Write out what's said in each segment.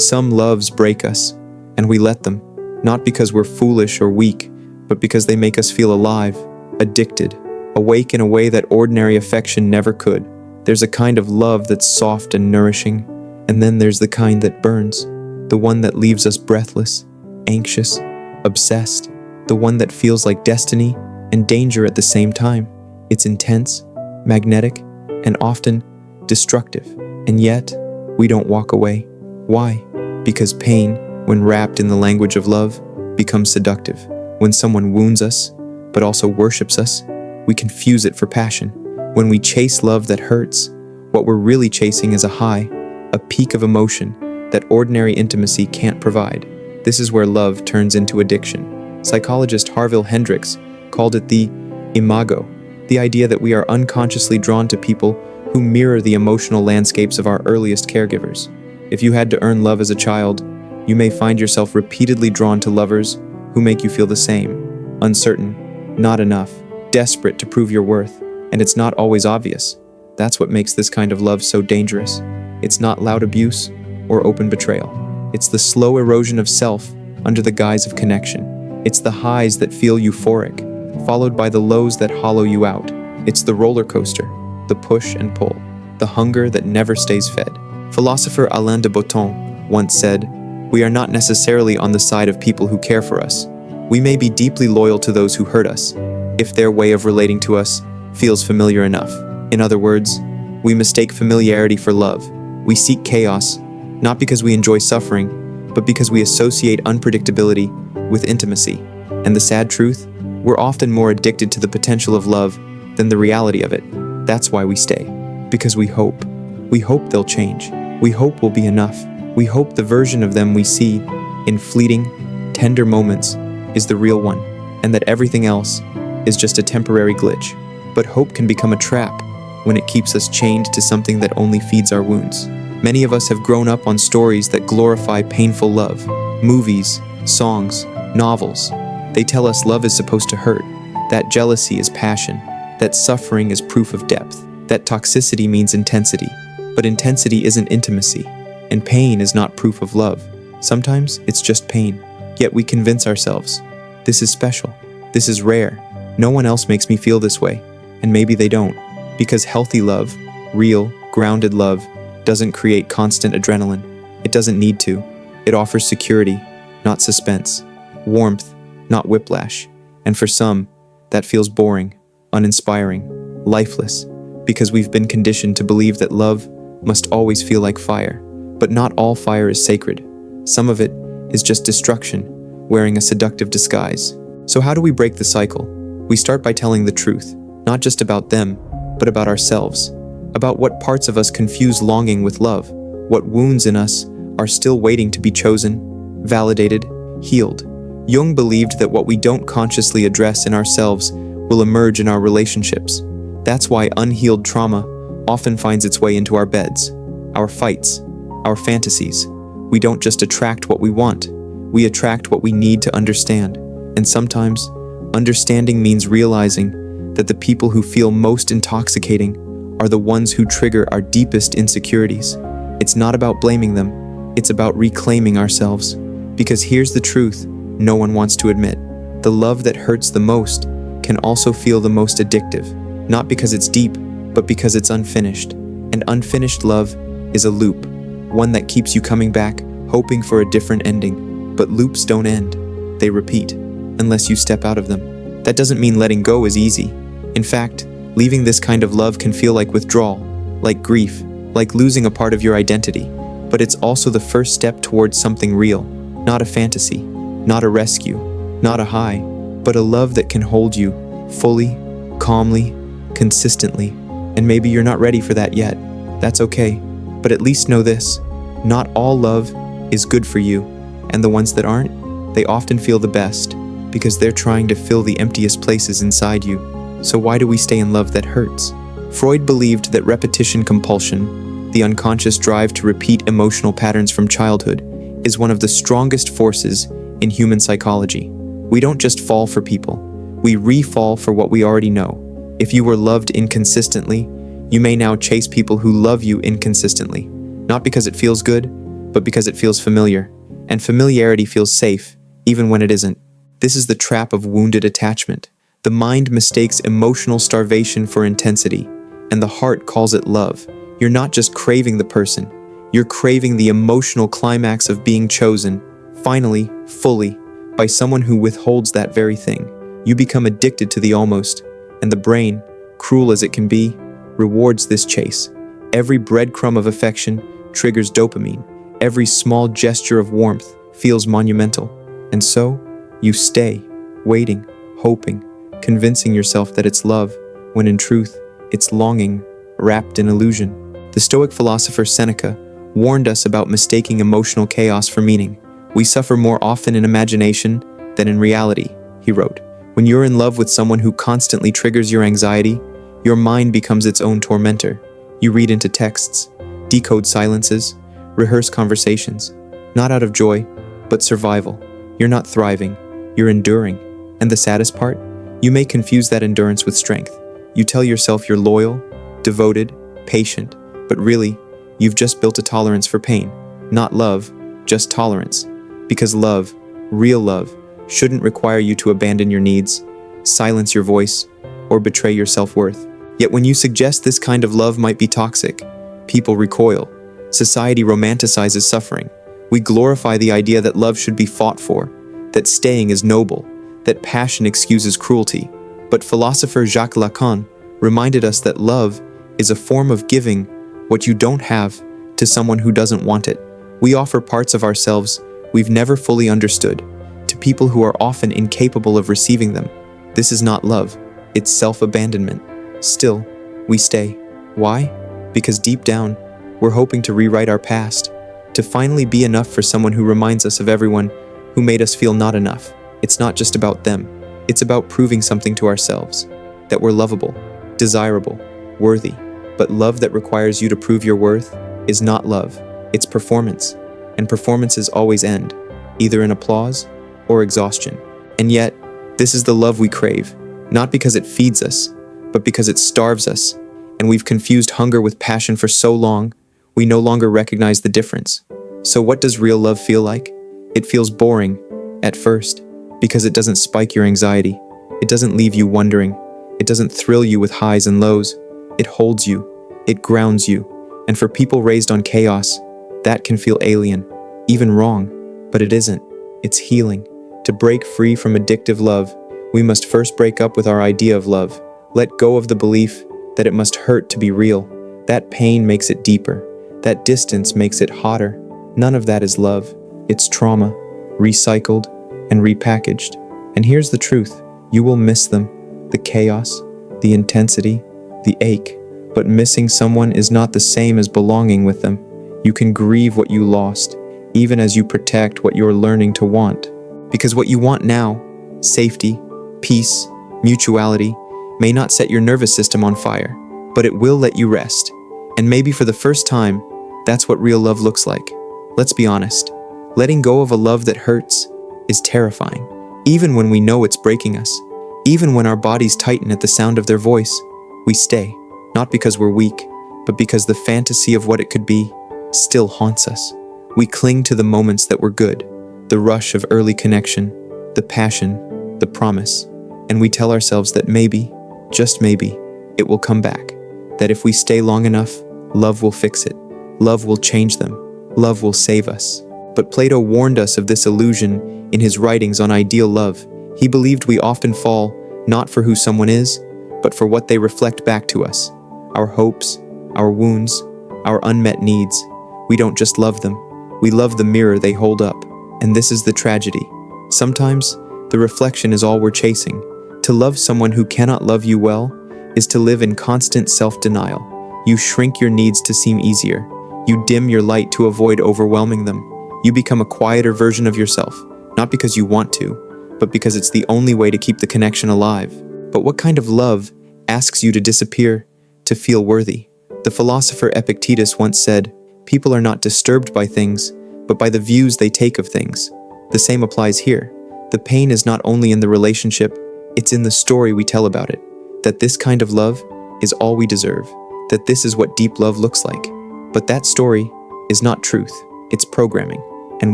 Some loves break us, and we let them, not because we're foolish or weak, but because they make us feel alive, addicted, awake in a way that ordinary affection never could. There's a kind of love that's soft and nourishing, and then there's the kind that burns, the one that leaves us breathless, anxious, obsessed, the one that feels like destiny and danger at the same time. It's intense, magnetic, and often destructive, and yet we don't walk away. Why? Because pain, when wrapped in the language of love, becomes seductive. When someone wounds us, but also worships us, we confuse it for passion. When we chase love that hurts, what we're really chasing is a high, a peak of emotion that ordinary intimacy can't provide. This is where love turns into addiction. Psychologist Harville Hendricks called it the imago, the idea that we are unconsciously drawn to people who mirror the emotional landscapes of our earliest caregivers. If you had to earn love as a child, you may find yourself repeatedly drawn to lovers who make you feel the same, uncertain, not enough, desperate to prove your worth, and it's not always obvious. That's what makes this kind of love so dangerous. It's not loud abuse or open betrayal. It's the slow erosion of self under the guise of connection. It's the highs that feel euphoric, followed by the lows that hollow you out. It's the roller coaster, the push and pull, the hunger that never stays fed. Philosopher Alain de Botton once said, "We are not necessarily on the side of people who care for us. We may be deeply loyal to those who hurt us, if their way of relating to us feels familiar enough." In other words, we mistake familiarity for love. We seek chaos, not because we enjoy suffering, but because we associate unpredictability with intimacy. And the sad truth, we're often more addicted to the potential of love than the reality of it. That's why we stay. Because we hope. We hope they'll change. We hope we'll be enough. We hope the version of them we see in fleeting, tender moments is the real one, and that everything else is just a temporary glitch. But hope can become a trap when it keeps us chained to something that only feeds our wounds. Many of us have grown up on stories that glorify painful love. Movies, songs, novels. They tell us love is supposed to hurt, that jealousy is passion, that suffering is proof of depth, that toxicity means intensity. But intensity isn't intimacy, and pain is not proof of love. Sometimes it's just pain. Yet we convince ourselves, this is special, this is rare, no one else makes me feel this way, and maybe they don't. Because healthy love, real, grounded love, doesn't create constant adrenaline. It doesn't need to. It offers security, not suspense, warmth, not whiplash. And for some, that feels boring, uninspiring, lifeless, because we've been conditioned to believe that love must always feel like fire. But not all fire is sacred. Some of it is just destruction, wearing a seductive disguise. So how do we break the cycle? We start by telling the truth, not just about them, but about ourselves, about what parts of us confuse longing with love, what wounds in us are still waiting to be chosen, validated, healed. Jung believed that what we don't consciously address in ourselves will emerge in our relationships. That's why unhealed trauma often finds its way into our beds, our fights, our fantasies. We don't just attract what we want, we attract what we need to understand. And sometimes, understanding means realizing that the people who feel most intoxicating are the ones who trigger our deepest insecurities. It's not about blaming them, it's about reclaiming ourselves. Because here's the truth no one wants to admit. The love that hurts the most can also feel the most addictive, not because it's deep, but because it's unfinished. And unfinished love is a loop, one that keeps you coming back, hoping for a different ending. But loops don't end, they repeat, unless you step out of them. That doesn't mean letting go is easy. In fact, leaving this kind of love can feel like withdrawal, like grief, like losing a part of your identity. But it's also the first step towards something real, not a fantasy, not a rescue, not a high, but a love that can hold you fully, calmly, consistently. And maybe you're not ready for that yet. That's okay. But at least know this, not all love is good for you, and the ones that aren't, they often feel the best because they're trying to fill the emptiest places inside you. So why do we stay in love that hurts? Freud believed that repetition compulsion, the unconscious drive to repeat emotional patterns from childhood, is one of the strongest forces in human psychology. We don't just fall for people, we re-fall for what we already know. If you were loved inconsistently, you may now chase people who love you inconsistently, not because it feels good, but because it feels familiar. And familiarity feels safe, even when it isn't. This is the trap of wounded attachment. The mind mistakes emotional starvation for intensity, and the heart calls it love. You're not just craving the person, you're craving the emotional climax of being chosen, finally, fully, by someone who withholds that very thing. You become addicted to the almost, and the brain, cruel as it can be, rewards this chase. Every breadcrumb of affection triggers dopamine. Every small gesture of warmth feels monumental. And so, you stay, waiting, hoping, convincing yourself that it's love, when in truth, it's longing, wrapped in illusion. The Stoic philosopher Seneca warned us about mistaking emotional chaos for meaning. We suffer more often in imagination than in reality, he wrote. When you're in love with someone who constantly triggers your anxiety, your mind becomes its own tormentor. You read into texts, decode silences, rehearse conversations, not out of joy, but survival. You're not thriving, you're enduring. And the saddest part? You may confuse that endurance with strength. You tell yourself you're loyal, devoted, patient, but really, you've just built a tolerance for pain. Not love, just tolerance. Because love, real love, shouldn't require you to abandon your needs, silence your voice, or betray your self-worth. Yet when you suggest this kind of love might be toxic, people recoil. Society romanticizes suffering. We glorify the idea that love should be fought for, that staying is noble, that passion excuses cruelty. But philosopher Jacques Lacan reminded us that love is a form of giving what you don't have to someone who doesn't want it. We offer parts of ourselves we've never fully understood to people who are often incapable of receiving them. This is not love, it's self-abandonment. Still, we stay. Why? Because deep down, we're hoping to rewrite our past, to finally be enough for someone who reminds us of everyone who made us feel not enough. It's not just about them, it's about proving something to ourselves, that we're lovable, desirable, worthy. But love that requires you to prove your worth is not love, it's performance. And performances always end, either in applause or exhaustion. And yet, this is the love we crave, not because it feeds us, but because it starves us. And we've confused hunger with passion for so long, we no longer recognize the difference. So what does real love feel like? It feels boring, at first, because it doesn't spike your anxiety. It doesn't leave you wondering. It doesn't thrill you with highs and lows. It holds you. It grounds you. And for people raised on chaos, that can feel alien, even wrong. But it isn't. It's healing. To break free from addictive love, we must first break up with our idea of love. Let go of the belief that it must hurt to be real. That pain makes it deeper. That distance makes it hotter. None of that is love. It's trauma, recycled and repackaged. And here's the truth. You will miss them. The chaos, the intensity, the ache. But missing someone is not the same as belonging with them. You can grieve what you lost, even as you protect what you're learning to want. Because what you want now, safety, peace, mutuality, may not set your nervous system on fire, but it will let you rest. And maybe for the first time, that's what real love looks like. Let's be honest. Letting go of a love that hurts is terrifying. Even when we know it's breaking us, even when our bodies tighten at the sound of their voice, we stay. Not because we're weak, but because the fantasy of what it could be still haunts us. We cling to the moments that were good, the rush of early connection, the passion, the promise, and we tell ourselves that maybe, just maybe, it will come back. That if we stay long enough, love will fix it. Love will change them. Love will save us. But Plato warned us of this illusion in his writings on ideal love. He believed we often fall not for who someone is, but for what they reflect back to us. Our hopes, our wounds, our unmet needs. We don't just love them. We love the mirror they hold up. And this is the tragedy. Sometimes, the reflection is all we're chasing. To love someone who cannot love you well is to live in constant self-denial. You shrink your needs to seem easier. You dim your light to avoid overwhelming them. You become a quieter version of yourself, not because you want to, but because it's the only way to keep the connection alive. But what kind of love asks you to disappear to feel worthy? The philosopher Epictetus once said, "People are not disturbed by things, but by the views they take of things." The same applies here. The pain is not only in the relationship, it's in the story we tell about it. That this kind of love is all we deserve. That this is what deep love looks like. But that story is not truth. It's programming, and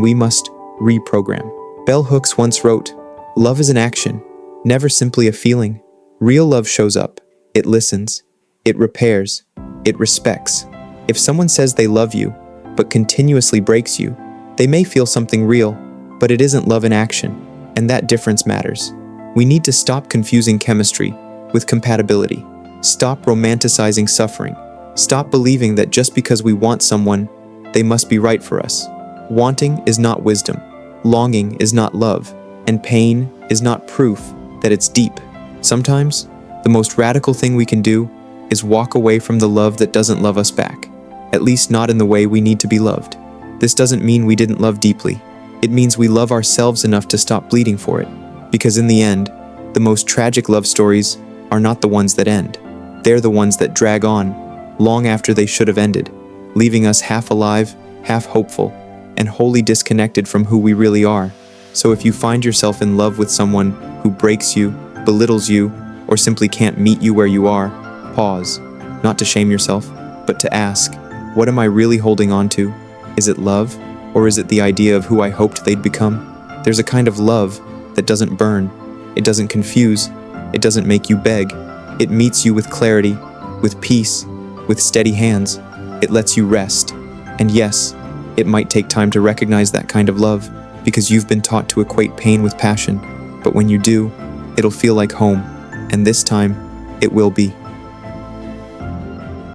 we must reprogram. Bell Hooks once wrote, "Love is an action, never simply a feeling. Real love shows up. It listens. It repairs. It respects. If someone says they love you, but continuously breaks you, they may feel something real, but it isn't love in action, and that difference matters. We need to stop confusing chemistry with compatibility. Stop romanticizing suffering. Stop believing that just because we want someone, they must be right for us. Wanting is not wisdom. Longing is not love. And pain is not proof that it's deep. Sometimes, the most radical thing we can do is walk away from the love that doesn't love us back, at least not in the way we need to be loved. This doesn't mean we didn't love deeply. It means we love ourselves enough to stop bleeding for it. Because in the end, the most tragic love stories are not the ones that end. They're the ones that drag on, long after they should have ended, leaving us half alive, half hopeful, and wholly disconnected from who we really are. So if you find yourself in love with someone who breaks you, belittles you, or simply can't meet you where you are, pause, not to shame yourself, but to ask, what am I really holding on to? Is it love, or is it the idea of who I hoped they'd become? There's a kind of love that doesn't burn, it doesn't confuse, it doesn't make you beg. It meets you with clarity, with peace, with steady hands. It lets you rest. And yes, it might take time to recognize that kind of love, because you've been taught to equate pain with passion. But when you do, it'll feel like home, and this time, it will be.